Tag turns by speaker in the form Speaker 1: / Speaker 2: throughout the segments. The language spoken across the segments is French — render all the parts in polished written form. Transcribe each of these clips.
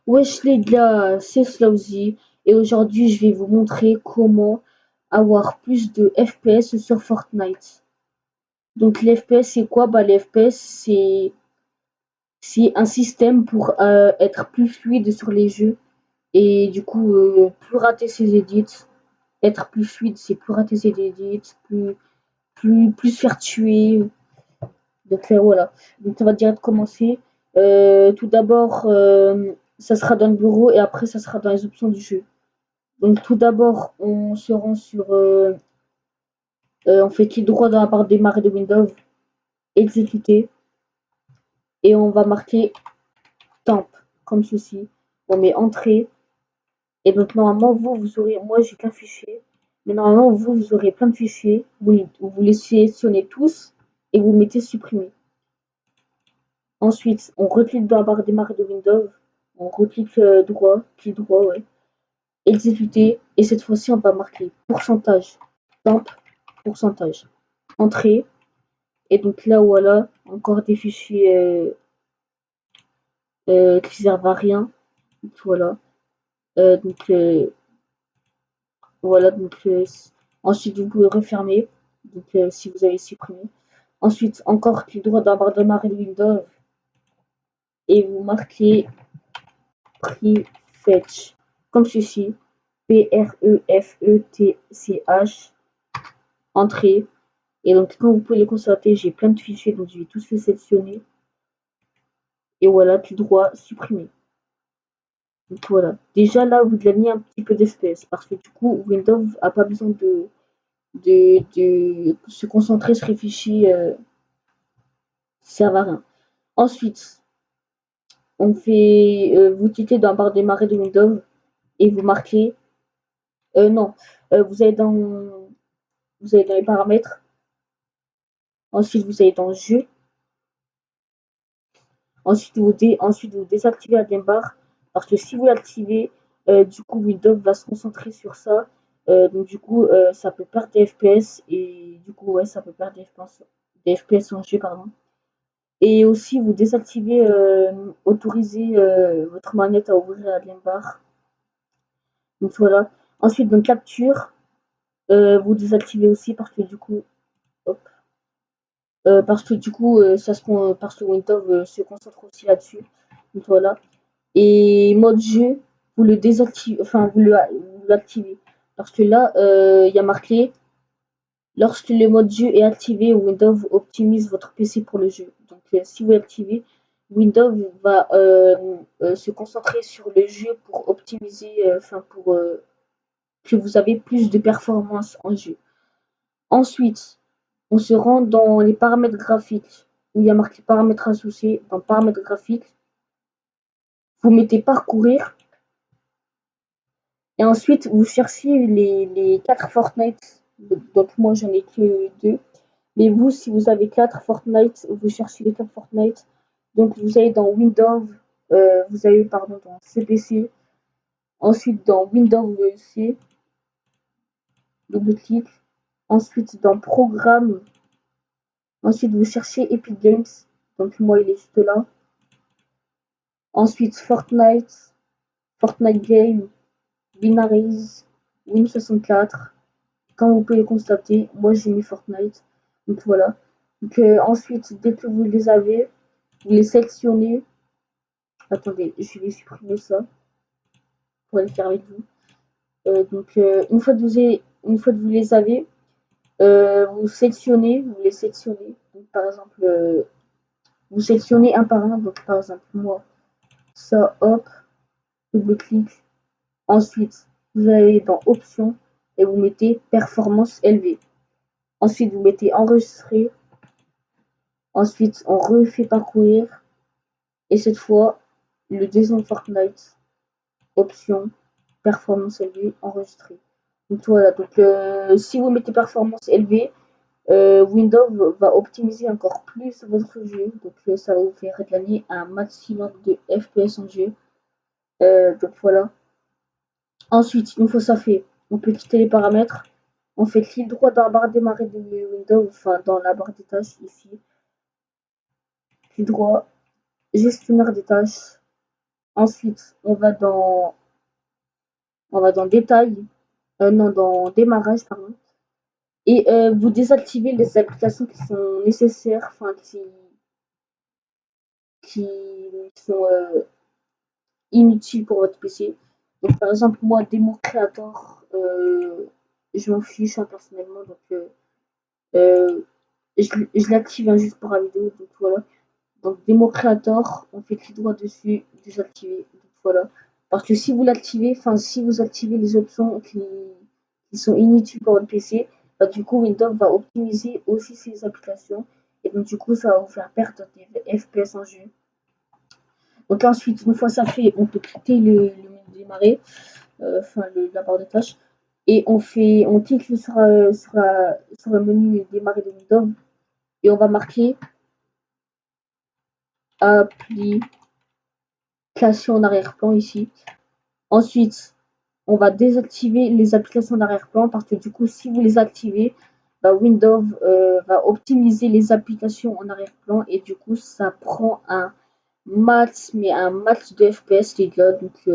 Speaker 1: Wesh les gars, c'est Slowzy et aujourd'hui je vais vous montrer comment avoir plus de FPS sur Fortnite. Donc les FPS c'est quoi? Bah les FPS c'est un système pour être plus fluide sur les jeux et du coup plus rater ses edits. Être plus fluide c'est plus rater ses edits, plus se faire tuer. Donc voilà. Donc on va direct commencer. Tout d'abord ça sera dans le bureau et après ça sera dans les options du jeu. Donc tout d'abord, on se rend sur, on fait clic droit dans la barre démarrer de Windows, exécuter, et on va marquer temp, comme ceci. On met entrée, et donc normalement vous aurez, moi j'ai qu'un fichier, mais normalement vous aurez plein de fichiers, vous les sélectionnez tous, et vous mettez supprimer. Ensuite, on reclique dans la barre démarrer de Windows, on reclique droit, clic droit, ouais, exécuter, et cette fois-ci on va marquer pourcentage, temp, pourcentage, entrée. Et donc là, voilà, encore des fichiers qui servent à rien. Donc, voilà. Donc voilà. Donc ensuite, vous pouvez refermer. Donc si vous avez supprimé. Ensuite, encore clic droit dans la barre de démarrer de Windows et vous marquez prefetch comme ceci. Prefetch. Entrée. Et donc, comme vous pouvez le constater, j'ai plein de fichiers, donc je vais tous les sélectionner. Et voilà, clic droit, supprimer. Donc voilà. Déjà là, vous gagnez un petit peu d'espèces parce que du coup, Windows a pas besoin de se concentrer sur les fichiers servent à rien. Ensuite, on fait, vous cliquez dans la barre démarrer de Windows et vous marquez, non, vous allez dans les paramètres. Ensuite, vous allez dans jeu. Ensuite, vous désactivez la game bar parce que si vous l'activez, du coup, Windows va se concentrer sur ça. Donc, du coup, ça peut perdre des FPS et du coup, ouais, ça peut perdre des FPS en jeu, pardon. Et aussi, vous désactivez, autorisez votre manette à ouvrir la game bar. Donc, voilà. Ensuite, donc, capture, vous désactivez aussi parce que du coup, hop, parce que Windows se concentre aussi là-dessus. Donc, voilà. Et mode jeu, vous le désactivez, enfin vous l'activez. Parce que là, il y a marqué lorsque le mode jeu est activé, Windows optimise votre PC pour le jeu. Donc si vous l'activez, Windows va se concentrer sur le jeu pour optimiser, pour que vous avez plus de performance en jeu. Ensuite, on se rend dans les paramètres graphiques où il y a marqué paramètres associés. Dans paramètres graphiques, vous mettez parcourir. Et ensuite, vous cherchez les 4 Fortnite. Donc, moi, j'en ai que 2. Mais vous, si vous avez 4 Fortnite, vous cherchez les 4 Fortnite. Donc, vous allez dans Windows, vous allez, pardon, dans CPC. Ensuite, dans Windows C, double-clic. Ensuite, dans Programme. Ensuite, vous cherchez Epic Games. Donc, moi, il est juste là. Ensuite, Fortnite Game, Binaries, Win64. Comme vous pouvez le constater, moi j'ai mis Fortnite. Donc voilà. Donc, ensuite, dès que vous les avez, vous les sélectionnez. Attendez, je vais supprimer ça pour le faire avec vous. Une fois que vous les avez, vous les sélectionnez. Donc, par exemple, vous sélectionnez un par un. Donc par exemple, moi, ça, hop, double-clic. Ensuite, vous allez dans Options et vous mettez Performance élevée. Ensuite, vous mettez Enregistrer. Ensuite, on refait parcourir. Et cette fois, le deuxième Fortnite, option, performance élevée, enregistrée. Donc voilà, donc si vous mettez performance élevée, Windows va optimiser encore plus votre jeu. Donc ça va vous faire gagner un maximum de FPS en jeu. Donc voilà. Ensuite, une fois ça fait, on peut quitter les paramètres. On fait clic droit dans la barre démarrer de Windows, enfin dans la barre des tâches ici. Clic droit, gestionnaire des tâches. Ensuite, on va dans détail, non, dans démarrage, pardon. Et vous désactivez les applications qui sont nécessaires, enfin qui sont inutiles pour votre PC. Donc par exemple, moi, Demo Creator, je m'en fiche hein, personnellement, donc euh, je l'active hein, juste pour la vidéo, donc voilà. Donc Demo Creator, on fait clic droit dessus, désactiver, donc voilà. Parce que si vous l'activez, enfin si vous activez les options qui sont inutiles pour votre PC, bah, du coup Windows va optimiser aussi ces applications. Et donc du coup ça va vous faire perdre des FPS en jeu. Donc ensuite, une fois ça fait, on peut quitter le menu démarrer, enfin la barre de tâches. Et on clique sur le menu démarrer de Windows et on va marquer application en arrière-plan ici. Ensuite, on va désactiver les applications d'arrière-plan parce que du coup, si vous les activez, bah, Windows va optimiser les applications en arrière-plan et du coup, ça prend mais un max de FPS, les gars. Donc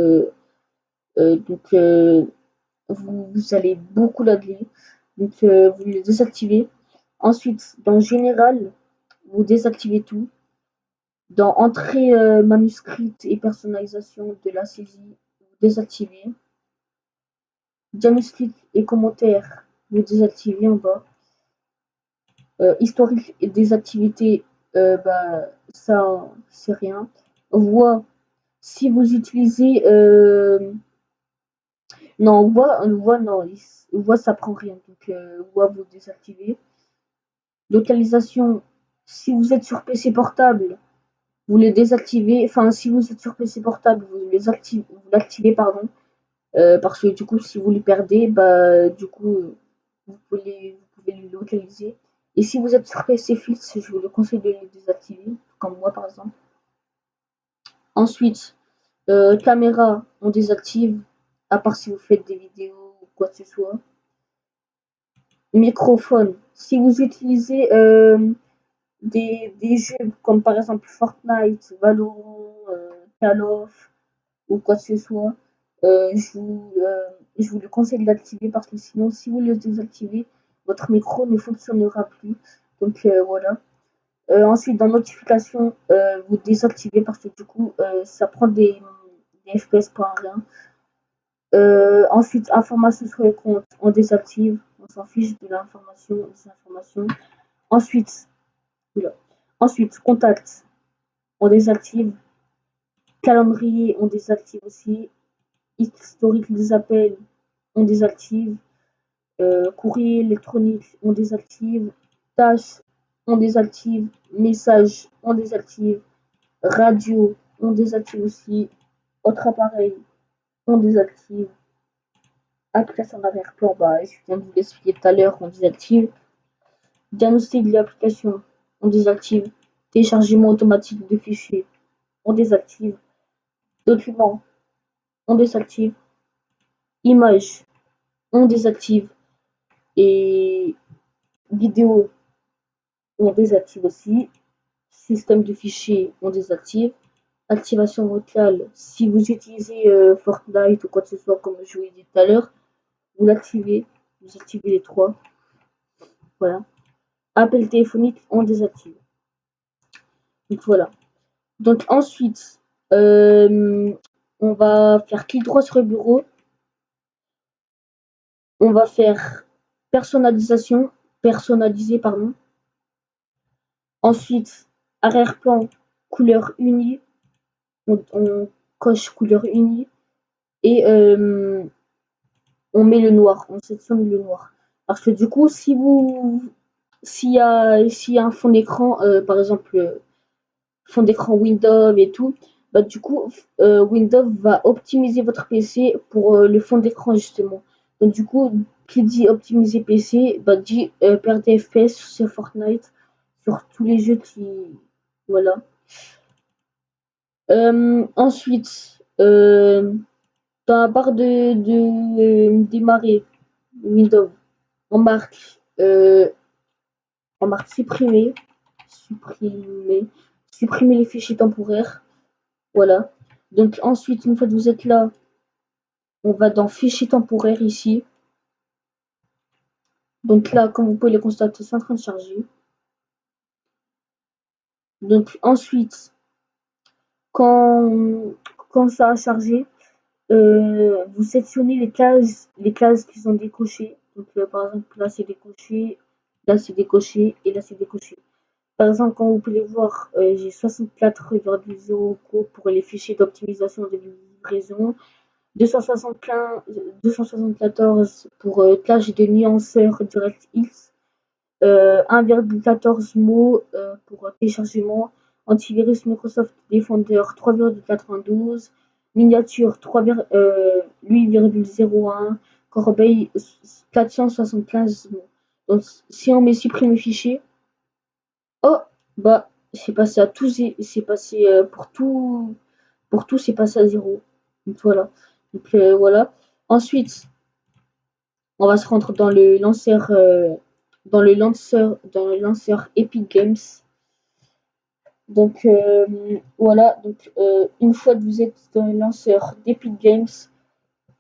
Speaker 1: vous allez beaucoup laguer. Donc, vous les désactivez. Ensuite, dans Général, vous désactivez tout. Dans Entrée manuscrite et personnalisation de la saisie, vous désactivez. Diagnostic et commentaires, vous désactivez en bas. Historique des activités, bah, ça, c'est rien. Voix, si vous utilisez. Non, voix, non. Voix, ça prend rien. Donc, voix, vous désactivez. Localisation, si vous êtes sur PC portable, vous les désactivez. Enfin, si vous êtes sur PC portable, vous l'activez, pardon. Parce que du coup, si vous les perdez, bah, du coup, vous pouvez les localiser. Et si vous êtes sur PC fixe, je vous le conseille de les désactiver, comme moi par exemple. Ensuite, caméra, on désactive, à part si vous faites des vidéos ou quoi que ce soit. Microphone, si vous utilisez des jeux comme par exemple Fortnite, Valorant, Call of ou quoi que ce soit, je vous le conseille de l'activer parce que sinon, si vous le désactivez, votre micro ne fonctionnera plus. Donc voilà. Ensuite, dans notification, vous désactivez parce que du coup, ça prend des FPS pour un rien. Ensuite, information sur les comptes, on désactive. On s'en fiche de l'information, des informations. Ensuite, voilà. Ensuite, contact, on désactive. Calendrier, on désactive aussi. Historique des appels, on désactive. Courrier électronique, on désactive. Tâches, on désactive. Messages, on désactive. Radio, on désactive aussi. Autre appareil, on désactive. Application d'arrière-plan, bah, je viens de vous l'expliquer tout à l'heure, on désactive. Diagnostic de l'application, on désactive. Téléchargement automatique de fichiers, on désactive. Documents, on désactive. Images, on désactive. Et vidéo, on désactive aussi. Système de fichiers, on désactive. Activation vocale, si vous utilisez Fortnite ou quoi que ce soit, comme je vous l'ai dit tout à l'heure, vous l'activez, vous activez les trois. Voilà. Appel téléphonique, on désactive. Donc voilà. Donc ensuite, on va faire clic droit sur le bureau. On va faire personnalisation, personnaliser, pardon. Ensuite, arrière-plan, couleur unie. On coche couleur unie. Et on met le noir, on sélectionne le noir. Parce que du coup, s'il y a un fond d'écran, par exemple, fond d'écran Windows et tout, bah, du coup, Windows va optimiser votre PC pour le fond d'écran justement. Donc du coup, qui dit optimiser PC, bah, dit perdre des FPS sur Fortnite, sur tous les jeux qui... Voilà. Ensuite, dans la barre de démarrer Windows, on marque, supprimer, supprimer les fichiers temporaires. Voilà. Donc ensuite, une fois que vous êtes là, on va dans fichier temporaire ici. Donc là, comme vous pouvez le constater, c'est en train de charger. Donc ensuite, quand, quand ça a chargé, vous sélectionnez les cases qui sont décochées. Donc par exemple, là c'est décoché, là c'est décoché et là c'est décoché. Par exemple, comme vous pouvez voir, j'ai 64,0 euros pour les fichiers d'optimisation de livraison, 275, 274 pour tâches de nuanceur DirectX, 1,14 mots pour téléchargement, antivirus Microsoft Defender 3,92, miniature 8,01, corbeille 475 mots. Donc si on met supprimer fichier, oh bah c'est passé à tout, c'est passé pour tout c'est passé à zéro. Donc voilà. Donc voilà. Ensuite, on va se rendre dans le lanceur Epic Games. Donc voilà, donc une fois que vous êtes dans le lanceur d'Epic Games,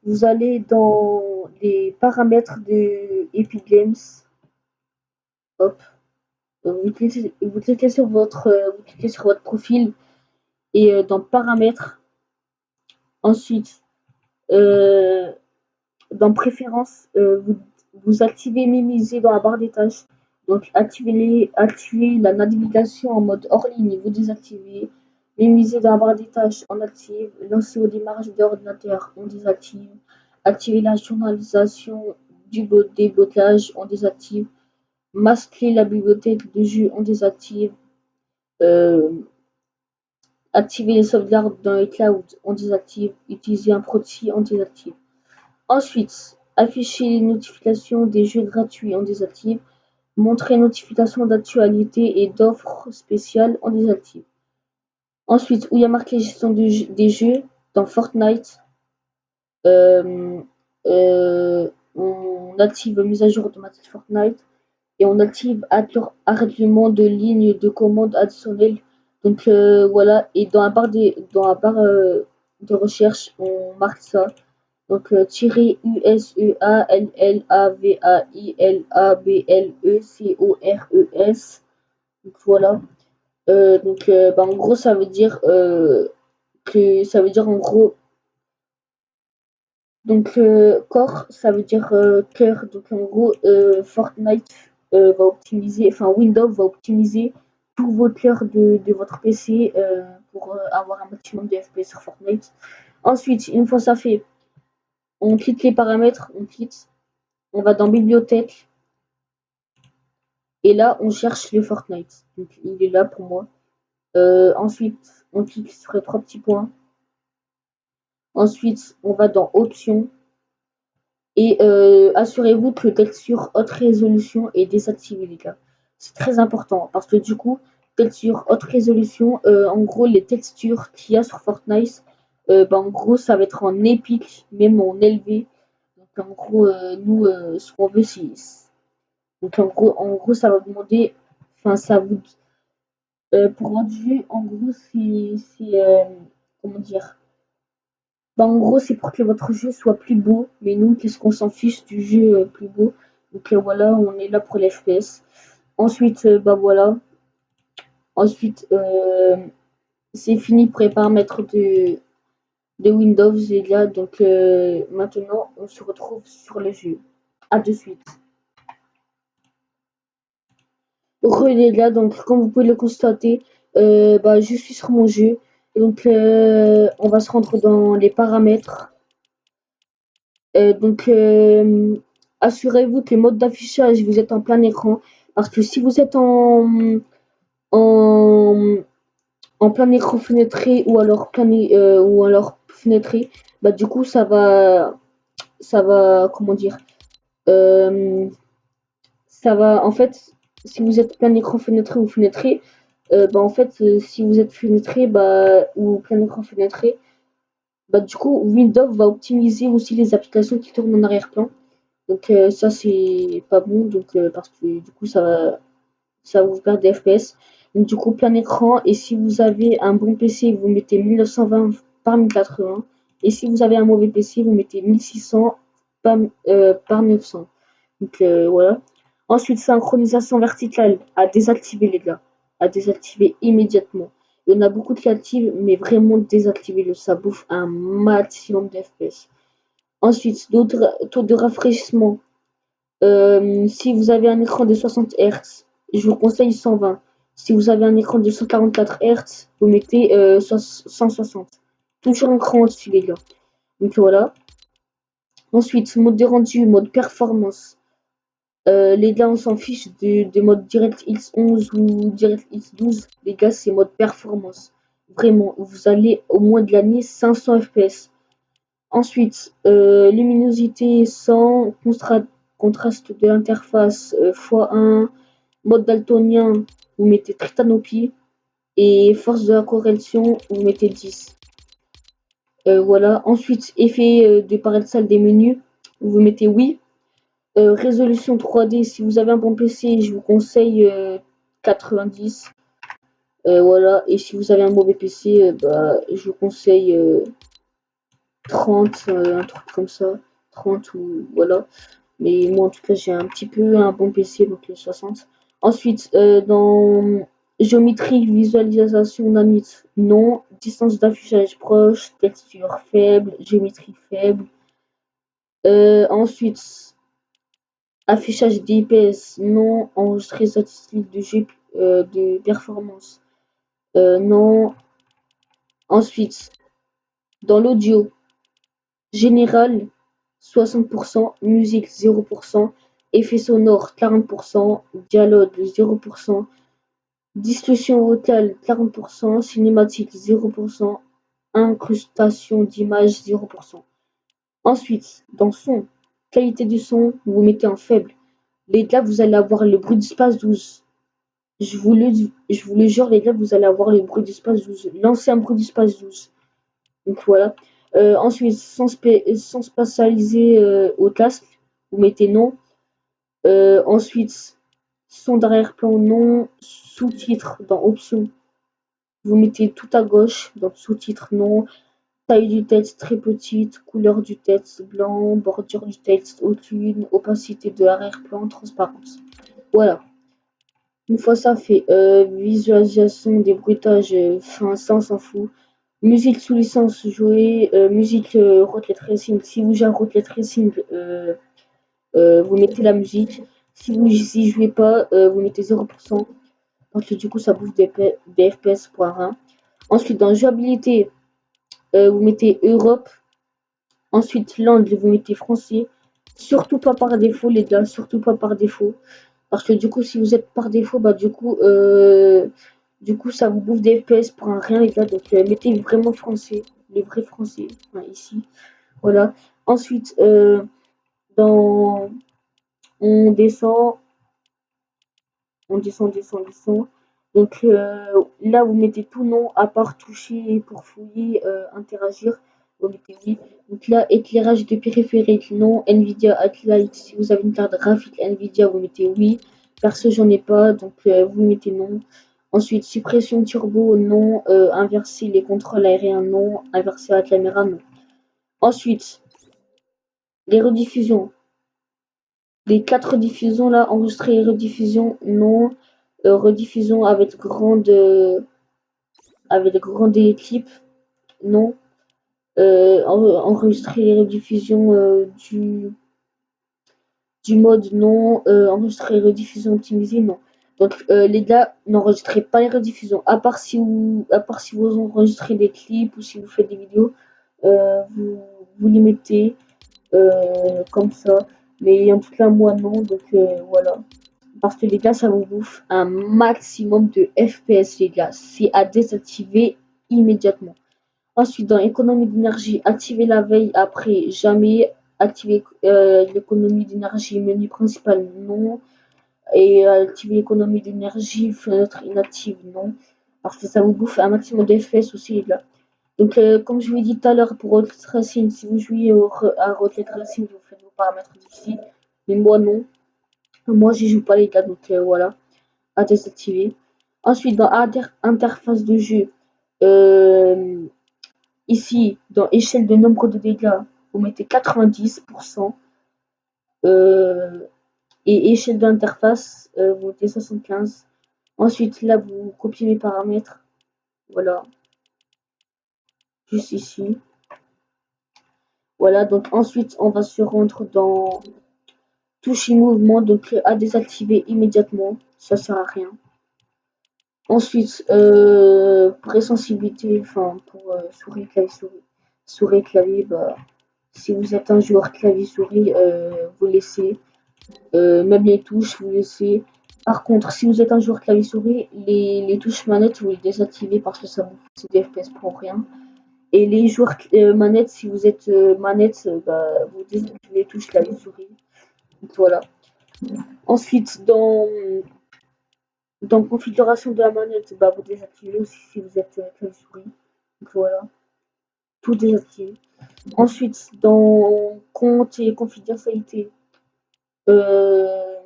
Speaker 1: vous allez dans les paramètres de Epic Games. Hop, vous cliquez sur votre profil et dans paramètres. Ensuite, euh, dans préférences, vous activez minimiser dans la barre des tâches. Donc activez la navigation en mode hors ligne, vous désactivez. Minimiser dans la barre des tâches, on active. Lancer au démarrage de l'ordinateur, on désactive. Activer la journalisation des blocages, on désactive. Masquer la bibliothèque de jeux, on désactive. Euh, Activer les sauvegardes dans les clouds, on désactive. Utiliser un proxy, on désactive. Ensuite, afficher les notifications des jeux gratuits, on désactive. Montrer notifications d'actualité et d'offres spéciales, on désactive. Ensuite, où il y a marqué gestion des jeux, dans Fortnite, euh, on active mise à jour automatique Fortnite et on active arrêtement de ligne de commande additionnelle. Donc voilà, et dans la barre de recherche, on marque ça. Donc tirer USEALLAVAILABLECORES. Donc voilà. Bah, en gros, ça veut dire en gros. Donc core, ça veut dire cœur. Donc en gros, Fortnite va optimiser, enfin Windows va optimiser tous vos cœurs de votre PC pour avoir un maximum de FPS sur Fortnite. Ensuite, une fois ça fait, on clique les paramètres, on va dans bibliothèque et là on cherche le Fortnite. Donc il est là pour moi. Ensuite, on clique sur les trois petits points. Ensuite, on va dans options et assurez-vous que texture haute résolution est désactivée, les gars. C'est très important parce que du coup, texture haute résolution, en gros, les textures qu'il y a sur Fortnite, bah, en gros, ça va être en épique, même en élevé. Donc en gros, nous, ce qu'on veut, c'est. Donc en gros, ça va demander. Enfin, ça vous. Pour votre jeu, en gros, comment dire? Bah, en gros, c'est pour que votre jeu soit plus beau. Mais nous, qu'est-ce qu'on s'en fiche du jeu plus beau? Donc voilà, on est là pour les FPS. Ensuite, bah voilà. Ensuite, c'est fini pour les paramètres de Windows, les gars. Donc maintenant, on se retrouve sur le jeu. À de suite. Les gars, donc comme vous pouvez le constater, bah, je suis sur mon jeu. Et donc on va se rendre dans les paramètres. Donc assurez-vous que les modes d'affichage, vous êtes en plein écran. Parce que si vous êtes en, en plein écran fenêtré ou alors fenêtré, bah du coup ça va comment dire euh, ça va en fait si vous êtes plein écran fenêtré ou fenêtré, bah en fait si vous êtes fenêtré bah ou plein écran fenêtré, bah du coup Windows va optimiser aussi les applications qui tournent en arrière-plan. Donc ça c'est pas bon donc parce que du coup ça va vous perdre des FPS. Donc du coup plein écran et si vous avez un bon PC, vous mettez 1920 par 1080. Et si vous avez un mauvais PC, vous mettez 1600 par 900. Donc voilà. Ensuite, synchronisation verticale à désactiver les gars. À désactiver immédiatement. Il y en a beaucoup qui activent, mais vraiment désactivez-le. Ça bouffe un maximum d'FPS. Ensuite, taux de rafraîchissement. Si vous avez un écran de 60 Hz, je vous conseille 120. Si vous avez un écran de 144 Hz, vous mettez 160. Toujours un cran au-dessus, les gars. Donc voilà. Ensuite, mode de rendu, mode performance. Les gars, on s'en fiche des modes DirectX 11 ou DirectX 12. Les gars, c'est mode performance. Vraiment, vous allez au moins de l'année 500 FPS. Ensuite, luminosité 100, contraste de l'interface x1, mode daltonien, vous mettez Tritanopie, et force de la correction, vous mettez 10. Voilà. Ensuite, effet de parallaxe des menus, vous mettez oui. Résolution 3D, si vous avez un bon PC, je vous conseille 90. Voilà. Et si vous avez un mauvais PC, je vous conseille 30, un truc comme ça. 30 ou voilà. Mais moi, en tout cas, j'ai un petit peu un bon PC, donc le 60. Ensuite, dans géométrie, visualisation nanite, non. Distance d'affichage proche, texture faible, géométrie faible. Ensuite, affichage DPS, non. Enregistré statistique de performance, non. Ensuite, dans l'audio, général, 60%, musique 0%, effet sonore 40%, dialogue 0%, discussion vocale 40%, cinématique 0%, incrustation d'image 0%. Ensuite, dans son, qualité du son, vous mettez en faible. Les gars, vous allez avoir le bruit d'espace 12. Je vous le jure, les gars, vous allez avoir le bruit d'espace 12. L'ancien bruit d'espace 12. Donc voilà. Ensuite, sans spatialiser au casque, vous mettez non. Ensuite, son d'arrière-plan non. Sous-titres dans options, vous mettez tout à gauche. Donc sous-titres non. Taille du texte très petite. Couleur du texte blanc. Bordure du texte aucune. Opacité de l'arrière-plan. Transparence. Voilà. Une fois ça fait, visualisation des bruitages, enfin ça on s'en fout. Musique sous licence jouée, musique Rocket Racing. Si vous jouez à Rocket Racing, vous mettez la musique. Si vous y jouez pas, vous mettez 0%. Parce que du coup ça bouffe des FPS pour un. Ensuite dans jouabilité, vous mettez Europe. Ensuite langue, vous mettez français. Surtout pas par défaut les gars, surtout pas par défaut. Parce que du coup si vous êtes par défaut, du coup ça vous bouffe des FPS pour un rien les gars. Donc mettez vraiment français, les vrais français, enfin, ici. Voilà. Ensuite, dans on descend, on descend. Donc là, vous mettez tout non, à part toucher pour fouiller, interagir. Vous mettez oui. Donc là, éclairage de périphérique, non. Nvidia Highlight, si vous avez une carte graphique Nvidia, vous mettez oui. Perso, j'en ai pas, donc vous mettez non. Ensuite, suppression turbo, non. Inverser les contrôles aériens, non. Inverser la caméra, non. Ensuite, les rediffusions. Les 4 diffusions là, enregistrer et rediffusion, non. Rediffusion avec grande équipe, non. Enregistrer les rediffusions du mode, non. Enregistrer les rediffusions optimisées, non. Donc les gars, n'enregistrez pas les rediffusions. À part si vous enregistrez des clips ou si vous faites des vidéos, vous les mettez comme ça. Mais en tout cas, moi non. Donc voilà. Parce que les gars, ça vous bouffe un maximum de FPS, les gars. C'est à désactiver immédiatement. Ensuite, dans économie d'énergie, activez la veille après jamais. Activer l'économie d'énergie, menu principal, non. Et activer l'économie d'énergie, fenêtre inactive, non. Parce que ça vous bouffe un maximum de FPS aussi, les gars. Donc, comme je vous l'ai dit tout à l'heure, pour Rocket Racing, si vous jouez à Rocket Racing, vous faites vos paramètres ici. Mais moi, non. Moi, j'y joue pas, les gars. Donc, voilà. À désactiver. Ensuite, dans interface de jeu, Ici, dans échelle de nombre de dégâts, vous mettez 90%. Et échelle d'interface, vous mettez 75. Ensuite, là, vous copiez mes paramètres. Voilà, juste ici. Voilà, donc ensuite, on va se rendre dans touche et mouvement, donc à désactiver immédiatement. Ça sert à rien. Ensuite, présensibilité, enfin, pour souris, clavier, souris. Souris, clavier, bah, si vous êtes un joueur clavier-souris, vous laissez. Même les touches, vous laissez. Par contre, si vous êtes un joueur clavier-souris, les touches manettes, vous les désactivez parce que ça vous fait des FPS pour rien. Et les joueurs manettes, si vous êtes manette, bah, vous désactivez les touches clavier-souris. Voilà. Ensuite, dans configuration de la manette, bah, vous désactivez aussi si vous êtes clavier-souris. Voilà. Tout désactivé. Ensuite, dans compte et confidentialité, euh,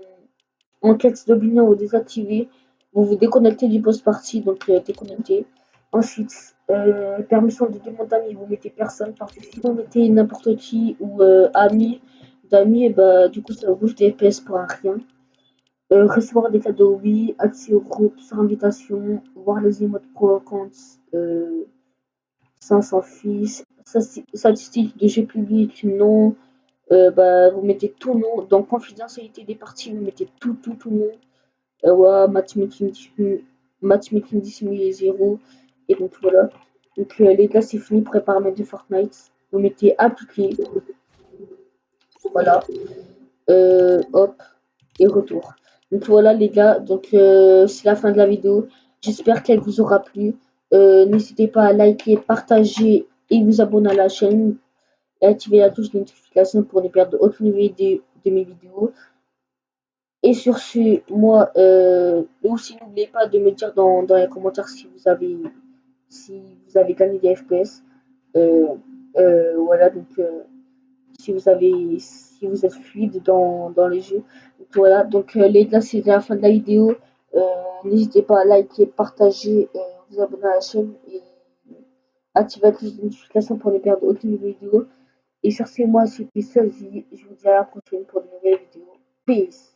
Speaker 1: enquête d'opinion ou désactiver, vous vous déconnectez du post-party, donc déconnecté. Ensuite, permission de demande d'amis, vous mettez personne, parce que si vous mettez n'importe qui ou ami d'amis, bah, du coup ça vous bouge des FPS pour un rien. Recevoir des cadeaux, oui, accès au groupe sur invitation, voir les emotes pro compte, ça on s'en fiche. Statistiques de jeux publics, non. Bah, vous mettez tout non. Dans confidentialité des parties, vous mettez tout non. Ouais, matchmaking dissimulé 0. Et donc voilà. Donc les gars, c'est fini pour les paramètres de Fortnite. Vous mettez appliquer. Voilà. Hop. Et retour. Donc voilà les gars. Donc c'est la fin de la vidéo. J'espère qu'elle vous aura plu. N'hésitez pas à liker, partager et vous abonner à la chaîne. Et activer la touche de notification pour ne perdre aucune vidéo de mes vidéos. Et sur ce, moi, aussi n'oubliez pas de me dire dans les commentaires si vous avez gagné des FPS. Euh, voilà, donc si vous êtes fluide dans les jeux. Donc, voilà, donc les gars, c'est la fin de la vidéo. N'hésitez pas à liker, partager, vous abonner à la chaîne et activer la cloche de notification pour ne perdre aucune vidéo. Et sur ce, moi, c'était Sophie. Je vous dis à la prochaine pour de nouvelles vidéos. Peace.